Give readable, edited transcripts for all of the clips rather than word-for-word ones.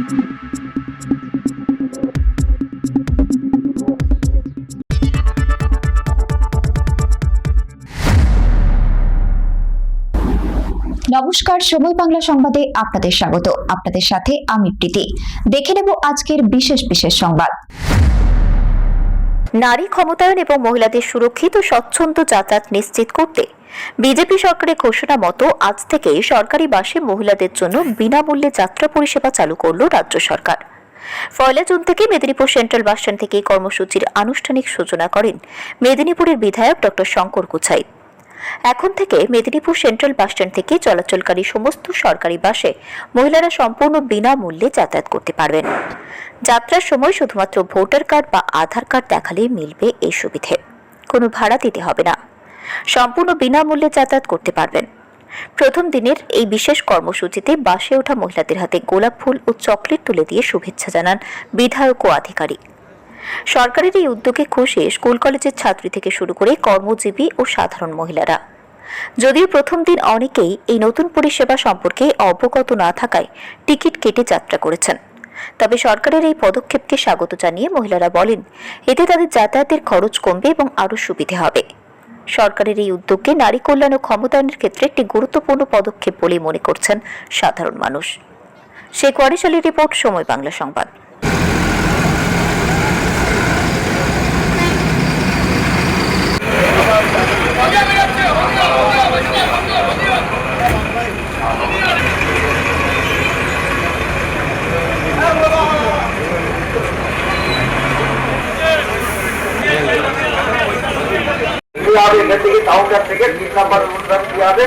নমস্কার, সময় বাংলা সংবাদে আপনাদের স্বাগত। আপনাদের সাথে আমি প্রীতি। দেখে নেব আজকের বিশেষ সংবাদ। নারী ক্ষমতায়ন এবং মহিলাদের সুরক্ষিত ও স্বচ্ছন্দ যাতায়াত নিশ্চিত করতে বিজেপি সরকারের ঘোষণা মতো আজ থেকে সরকারি বাসে মহিলাদের জন্য বিনামূল্যে যাত্রা পরিষেবা চালু করল রাজ্য সরকার। 1 জুন থেকে মেদিনীপুর সেন্ট্রাল বাস স্ট্যান্ড থেকে কর্মসূচির আনুষ্ঠানিক সূচনা করেন মেদিনীপুরের বিধায়ক ডক্টর শঙ্কর কুচাই। এখন থেকে মেদিনীপুর সেন্ট্রাল বাস স্ট্যান্ড থেকে চলাচলকারী সমস্ত সরকারি বাসে মহিলারা সম্পূর্ণ বিনামূল্যে যাতায়াত করতে পারবেন। যাত্রার সময় শুধুমাত্র ভোটার কার্ড বা আধার কার্ড দেখালেই মিলবে এই সুবিধে। কোনো ভাড়া দিতে হবে না, সম্পূর্ণ বিনামূল্যে যাতায়াত করতে পারবেন। প্রথম দিনের এই বিশেষ কর্মসূচিতে বাসে ওঠা মহিলাদের হাতে গোলাপ ফুল ও চকলেট তুলে দিয়ে শুভেচ্ছা জানান বিধায়ক ও আধিকারিক। সরকারের এই উদ্যোগে খুশি স্কুল কলেজের ছাত্রী থেকে শুরু করে কর্মজীবী ও সাধারণ মহিলারা। যদিও প্রথম দিন অনেকেই এই নতুন পরিষেবা সম্পর্কে অবগত না থাকায় টিকিট কেটে যাত্রা করেছেন, তবে সরকারের এই পদক্ষেপকে স্বাগত জানিয়ে মহিলারা বলেন এতে তাদের যাতায়াতের খরচ কমবে এবং আরও সুবিধে হবে। সরকারের এই উদ্যোগকে নারী কল্যাণ ও ক্ষমতায়নের ক্ষেত্রে একটি গুরুত্বপূর্ণ পদক্ষেপ বলে মনে করছেন সাধারণ মানুষ। শেখ ওয়ারিস আলীর রিপোর্ট, সময় বাংলা সংবাদ। কাউন্টার থেকে 3 নম্বর অনুদান দিয়ে হবে।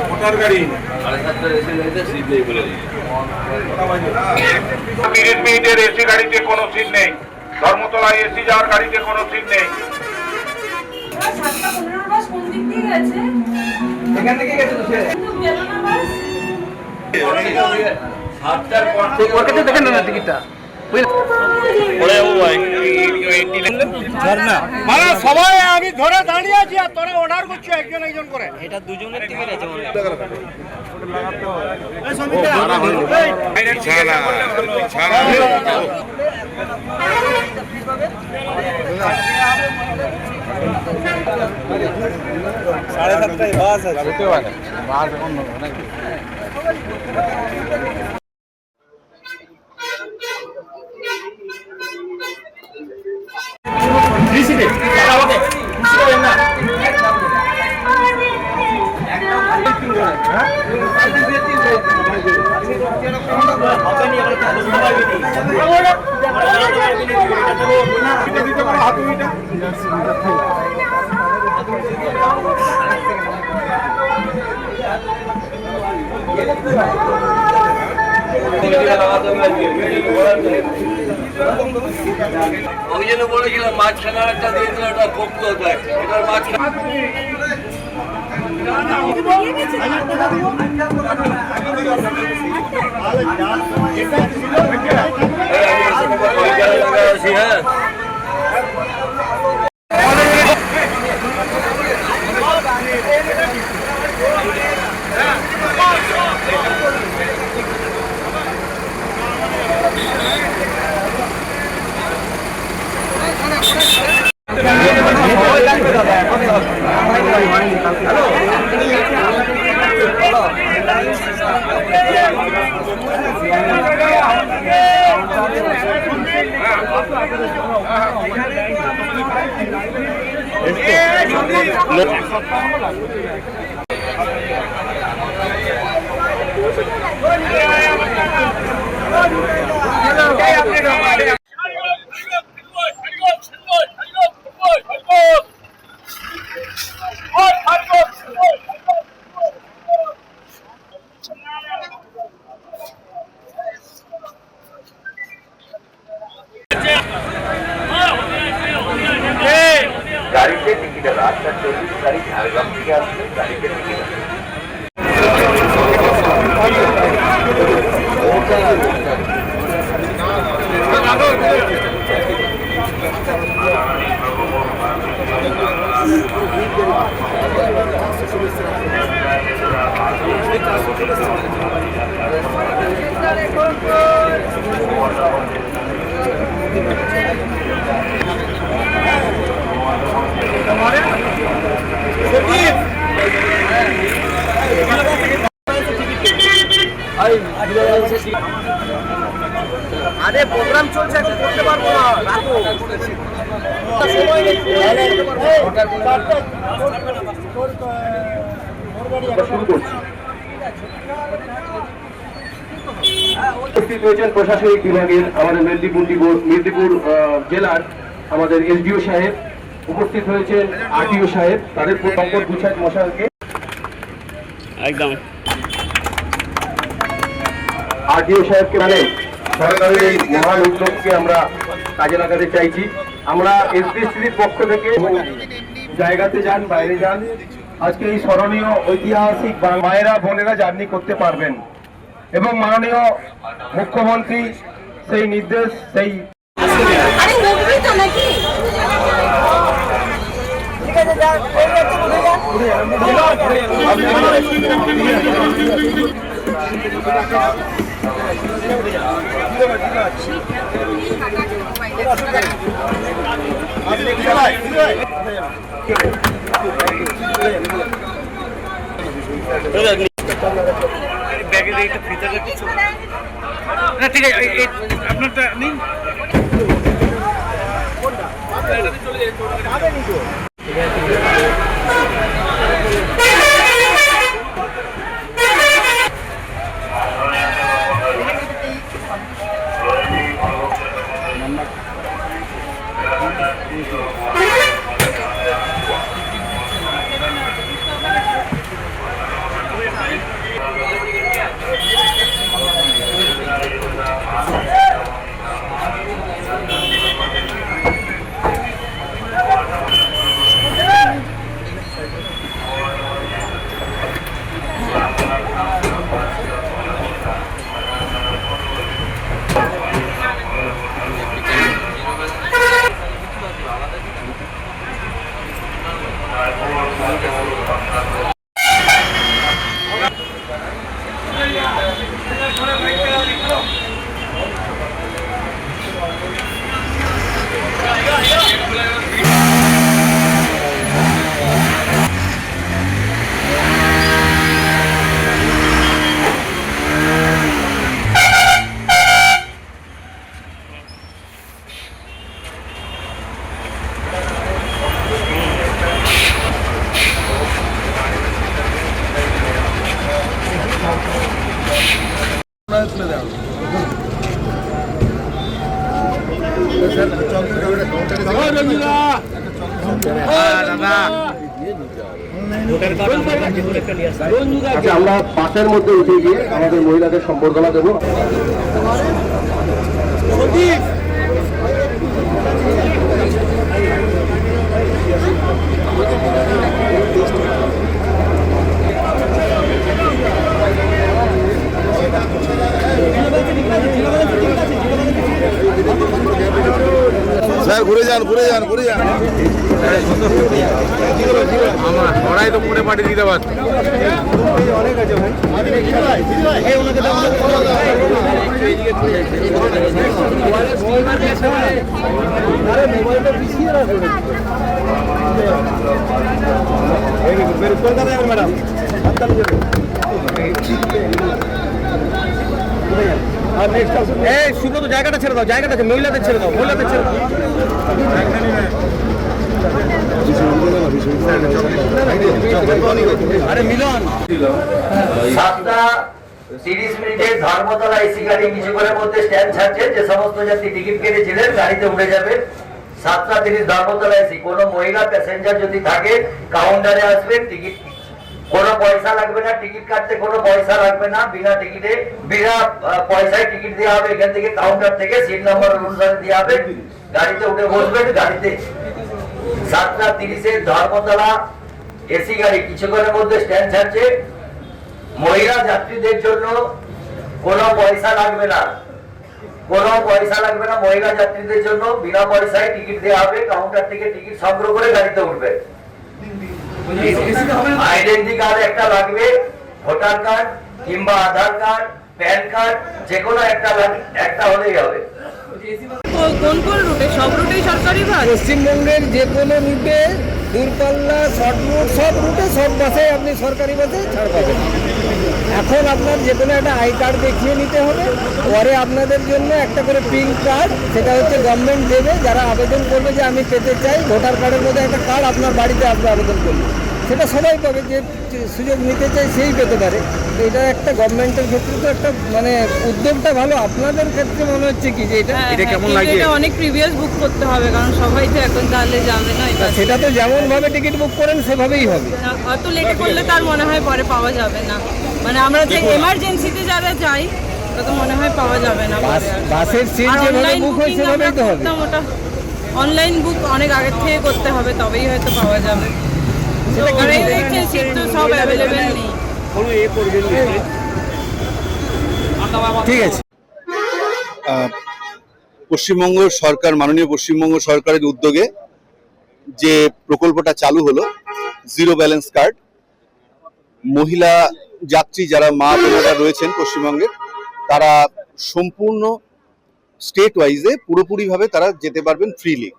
মোটর গাড়ি 30 মিনিটের এসি গাড়িতে কোনো সিট নেই। ধর্মতলায় এসি যাওয়ার গাড়িতে কোনো সিট নেই। দেখেন না টিকিটটা সবাই আমি ধরে দাঁড়িয়ে আছি আর তোরা অর্ডার করছো একজন একজন করে। এটা দুজনের টিকিট আছে সাড়ে 7টায় বাস আছে। বাস এখন ওই জন্য বলেছিলাম মাঝখানে একটা দিয়ে দিলে ওটা ভক্ত হতো, এটার মাঝখানে হ্যাঁ গাড়িতে টিকিট আছে। 8:40 তারিখ ঝাড়গ্রাম থেকে আসলে গাড়িতে টিকিট আছে। আরে প্রোগ্রাম চলছে এখন করতে পারবো না, রাখো শুরু করছি। উপস্থিত হয়েছেন প্রশাসনিক বিভাগের আমাদের মেদিনীপুর জেলার আমাদের এসডিও সাহেব, উপস্থিত হয়েছেন আরটিও সাহেব, তাদের সম্পদ গুছায় মশাইকে একদম আরটিও সাহেবকে মানে সরকারের এই মহান উদ্যোগকে আমরা কাজে লাগাতে চাইছি। আমরা এসবিএসসির পক্ষ থেকে জায়গাতে যান, বাইরে যান, আজকে এই স্মরণীয় ঐতিহাসিক মায়েরা বোনেরা জার্নি করতে পারবেন এবং মাননীয় মুখ্যমন্ত্রী সেই নির্দেশ সেই আরে মুভি তো নাকি ঠিক আছে যা ঠিক আছে আপনারটা নিন। আচ্ছা, আমরা পাশের মধ্যে উঠে গিয়ে আমাদের মহিলাদের সম্বর্ধনা দেবো। ঘুরে যান ঘুরে যান ঘুরে যান আমার ওরাই তো পুরো পাঠিয়ে দিতে পারছে অনেক আছে ভাই ম্যাডাম আর নেক্সট আসুন। এই শুধু তো জায়গাটা ছেড়ে দাও, জায়গাটা মহিলাদের ছেড়ে দাও, মহিলাদের ছেড়ে দাও। আরে মিলন 7:30 ধর্মতলা এসি গাড়ি কিছুক্ষণের মধ্যে স্ট্যান্ড ছাড়ছে। যে সমস্ত যাত্রী টিকিট কেটেছিলেন গাড়িতে উঠে যাবে। 7:30 ধর্মতলা এসি। কোন মহিলা প্যাসেঞ্জার যদি থাকে কাউন্টারে আসবে, টিকিট কোনো পয়সা লাগবে না, টিকিট কাটতে কোনো পয়সা লাগবে না, বিনা টিকিটে বিনা পয়সায় টিকিট দেওয়া হবে। এখান থেকে কাউন্টার থেকে সিট নাম্বার অনুসারে দেওয়া হবে, গাড়িতে উঠে বসবেন। গাড়িতে 7:30 ধর্মতলা এসি গাড়ি কিছুক্ষণের মধ্যে স্ট্যান্ড ছাড়ছে। মহিলা যাত্রীদের জন্য কোনো পয়সা লাগবে না, কোনো পয়সা লাগবে না। মহিলা যাত্রীদের জন্য বিনা পয়সায় টিকিট দেওয়া হবে, কাউন্টার থেকে টিকিট সংগ্রহ করে গাড়িতে উঠবে। আইডেন্টি কার্ড একটা লাগবে, ভোটার কার্ড কিংবা আধার কার্ড, প্যান কার্ড, যে কোনো একটা হলেই হবে। কোন কোন রুটে? সব রুটেই সরকারি বাস? পশ্চিমবঙ্গের যে কোনো রুটে, দূরপাল্লা, শর্ট রুট, সব রুটে সব বাসে আপনি সরকারি বাসে ছাড় পাবেন। এখন আপনার যে কোনো একটা আই কার্ড দেখিয়ে নিতে হবে, পরে আপনাদের জন্য একটা করে পিঙ্ক কার্ড, সেটা হচ্ছে গভর্নমেন্ট দেবে। যারা আবেদন করবে যে আমি পেতে চাই, ভোটার কার্ডের মধ্যে একটা কার্ড আপনার বাড়িতে আপনি আবেদন করবে, সেটা সবাই পাবে। যে সুযোগ নিতে চাই সেই পেতে পারে। তো এটা একটা গভর্নমেন্টের ক্ষেত্রে তো একটা মানে উদ্যোগটা ভালো। আপনাদের ক্ষেত্রে মনে হচ্ছে কি যে এটা কেমন লাগে? এটা অনেক প্রিভিয়াস বুক করতে হবে, কারণ সবাই তো এখন তাহলে যাবে না। এটা সেটা তো যেমন ভাবে টিকিট বুক করেন সেভাবেই হবে। অত লেটে করলে তার মনে হয় পরে পাওয়া যাবে না। মানে আমরা যে এমার্জেন্সিতে যারা যাই, তা তো মনে হয় পাওয়া যাবে না। বাসের সিট যেভাবে বুক হয় সেভাবেই তো হবে। ওটা অনলাইন বুক অনেক আগের থেকে করতে হবে, তবেই হয়তো পাওয়া যাবে। সিট তো সব অ্যাভেলেবেল নেই। ঠিক আছে। পশ্চিমবঙ্গ সরকার, মাননীয় পশ্চিমবঙ্গ সরকারের উদ্যোগে যে প্রকল্পটা চালু হলো, জিরো ব্যালেন্স কার্ড, মহিলা যাত্রী যারা মা বোনেরা রয়েছেন পশ্চিমবঙ্গের, তারা সম্পূর্ণ স্টেট ওয়াইজে পুরোপুরিভাবে তারা যেতে পারবেন ফ্রিলি।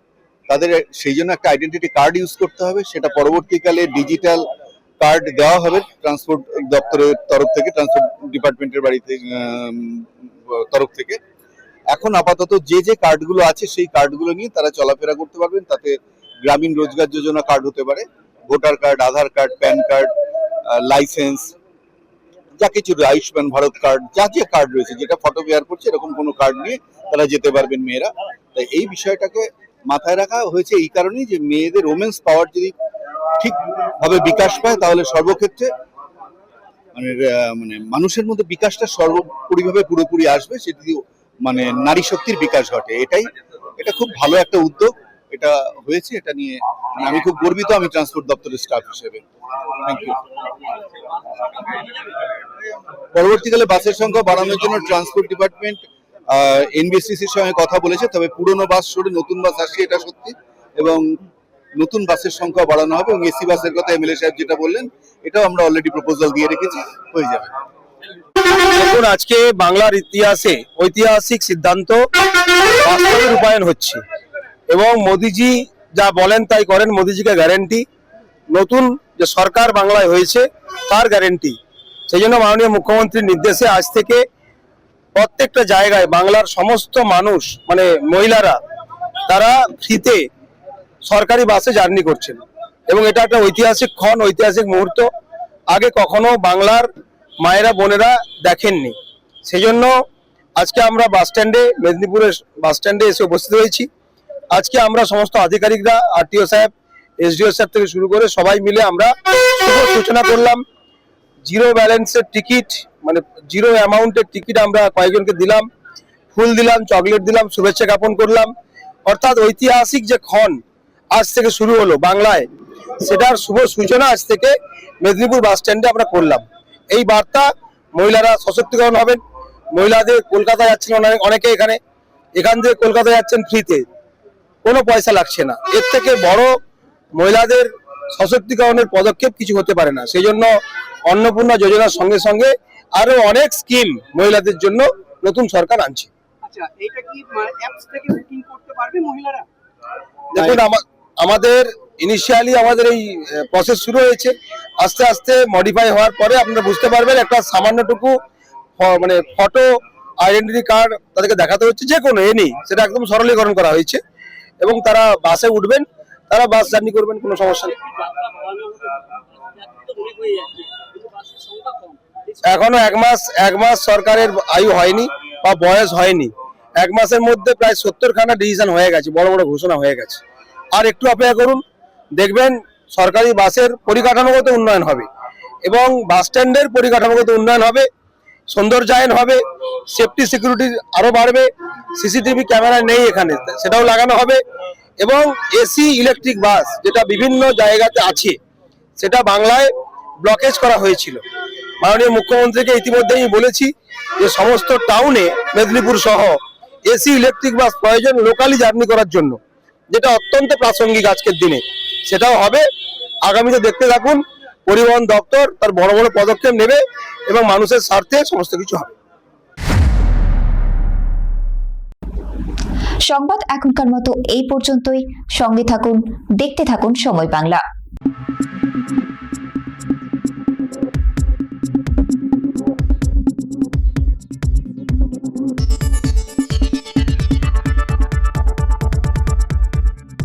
তাদের সেই জন্য একটা আইডেন্টিটি কার্ড ইউজ করতে হবে, সেটা পরবর্তীকালে ডিজিটাল কার্ড দেওয়া হবে ট্রান্সপোর্ট দপ্তরের তরফ থেকে, ট্রান্সপোর্ট ডিপার্টমেন্টের তরফ থেকে। এখন আপাতত যে কার্ডগুলো আছে সেই কার্ডগুলো নিয়ে তারা চলাফেরা করতে পারবেন। তাতে গ্রামীণ রোজগার যোজনা কার্ড হতে পারে, ভোটার কার্ড, আধার কার্ড, প্যান কার্ড, লাইসেন্স, যা কিছু আয়ুষ্মান ভারত কার্ড, যা যে কার্ড রয়েছে, যেটা ফটো বেয়ার করছে, এরকম কোনো কার্ড নিয়ে তারা যেতে পারবেন মেয়েরা। তাই এই বিষয়টাকে মাথায় রাখা হয়েছে এই কারণেই যে মেয়েদের ওমেন্স পাওয়ার যদি ঠিকভাবে বিকাশ পায়, তাহলে সর্বক্ষেত্রে মানে মানুষের মধ্যে বিকাশটা সর্বোপরিভাবে পুরোপুরি আসবে, সেটি মানে নারী শক্তির বিকাশ ঘটে। এটা খুব ভালো একটা উদ্যোগ এটা হয়েছে। এটা নিয়ে আমি খুব গর্বিত, আমি ট্রান্সপোর্ট দপ্তরের স্টাফ হিসেবে। Thank you. পরবর্তীকালে বাসের সংখ্যা বাড়ানোর জন্য ট্রান্সপোর্ট ডিপার্টমেন্ট এনবিএসটিসির সঙ্গে কথা বলেছে। তবে পুরনো বাস সরে নতুন বাস আসছে, এটা সত্যি, এবং নতুন বাসের সংখ্যা বাড়ানো হবে। এবং এসি বাসের কথা এমএলএ সাহেব যেটা বললেন, এটাও আমরা অলরেডি প্রপোজাল দিয়ে রেখেছি, হয়ে যাবে। দেখুন, আজকে বাংলার ইতিহাসে ঐতিহাসিক সিদ্ধান্ত বাস্তবে রূপায়ণ হচ্ছে, এবং মোদিজি যা বলেন তাই করেন। মোদিজিকে গ্যারেন্টি, নতুন যে সরকার বাংলায় হয়েছে তার গ্যারেন্টি। সেই জন্য মাননীয় মুখ্যমন্ত্রীর নির্দেশে আজ থেকে প্রত্যেকটা জায়গায় বাংলার সমস্ত মানুষ, মানে মহিলারা, তারা ফ্রিতে সরকারি বাসে জার্নি করছেন। এবং এটা একটা ঐতিহাসিক ক্ষণ, ঐতিহাসিক মুহূর্ত। আগে কখনো বাংলার মায়েরা বোনেরা দেখেননি। সেই জন্য আজকে আমরা বাস স্ট্যান্ডে, মেদিনীপুরের বাস স্ট্যান্ডে এসে উপস্থিত হয়েছি। আজকে আমরা সমস্ত আধিকারিকরা, আরটিও সাহেব, এসডিও সাহেব থেকে শুরু করে সবাই মিলে আমরা শুভ সূচনা করলাম। জিরো ব্যালেন্সের টিকিট, মানে জিরো অ্যামাউন্টের টিকিট আমরা কয়েকজনকে দিলাম, ফুল দিলাম, চকলেট দিলাম, শুভেচ্ছা জ্ঞাপন করলাম। অর্থাৎ ঐতিহাসিক যে ক্ষণ আজ থেকে শুরু হলো বাংলায়, সেটার শুভ সূচনা আজ থেকে মেদিনীপুর বাস স্ট্যান্ডে আমরা করলাম। এই বার্তা, মহিলারা সশক্তিকরণ হবেন। মহিলাদের কলকাতা যাচ্ছেন অনেকে, এখান থেকে কলকাতা যাচ্ছেন ফ্রিতে, কোনো পয়সা লাগছে না। এর থেকে বড় মহিলাদের সশক্তিকরণের পদক্ষেপ কিছু হতে পারে না। সেই জন্য অন্নপূর্ণা যোজনার সঙ্গে সঙ্গে আরো অনেক স্কিম মহিলাদের জন্য নতুন সরকার আনছে। দেখুন, আমাদের ইনিশিয়ালি আমাদের এই প্রসেস শুরু হয়েছে, আস্তে আস্তে মডিফাই হওয়ার পরে আপনারা বুঝতে পারবেন একটা সামান্যটুকু মানে ফটো আইডেন্টিটি কার্ড তাদেরকে দেখাতে হচ্ছে, যে কোনো এনি, সেটা একদম সরলীকরণ করা হয়েছে। এবং তারা বাসে উঠবেন, তারা বাস জার্নি করবেন, কোনো সমস্যা নেই। এখনো এক মাস সরকারের আয়ু হয়নি বা বয়স হয়নি। 1 মাসের মধ্যে প্রায় 70খানা ডিসিশন হয়ে গেছে, বড় বড় ঘোষণা হয়ে গেছে। আর একটু অপেক্ষা করুন, দেখবেন সরকারি বাসের পরিকাঠামোগত উন্নয়ন হবে এবং বাস স্ট্যান্ডের পরিকাঠামোগত উন্নয়ন হবে, সৌন্দর্যায়ন হবে, সেফটি সিকিউরিটি আরো বাড়বে। সিসিটিভি ক্যামেরা নেই এখানে, সেটাও লাগানো হবে। এবং এসি ইলেকট্রিক বাস যেটা বিভিন্ন জায়গাতে আছে, সেটা বাংলায় ব্লকেজ করা হয়েছিল। মাননীয় মুখ্যমন্ত্রীকে ইতিমধ্যে আমি বলেছি যে সমস্ত টাউনে, মেদিনীপুর সহ, এসি ইলেকট্রিক বাস প্রয়োজন লোকালি জার্নি করার জন্য, যেটা অত্যন্ত প্রাসঙ্গিক আজকের দিনে, সেটাও হবে। আগামীতে দেখতে থাকুন, পরিবহন দপ্তর তার বড় বড় পদক্ষেপ নেবে এবং মানুষের স্বার্থে সমস্ত কিছু হবে। সংবাদ এখনকার মতো এই পর্যন্তই। সঙ্গে থাকুন, দেখতে থাকুন সময় বাংলা।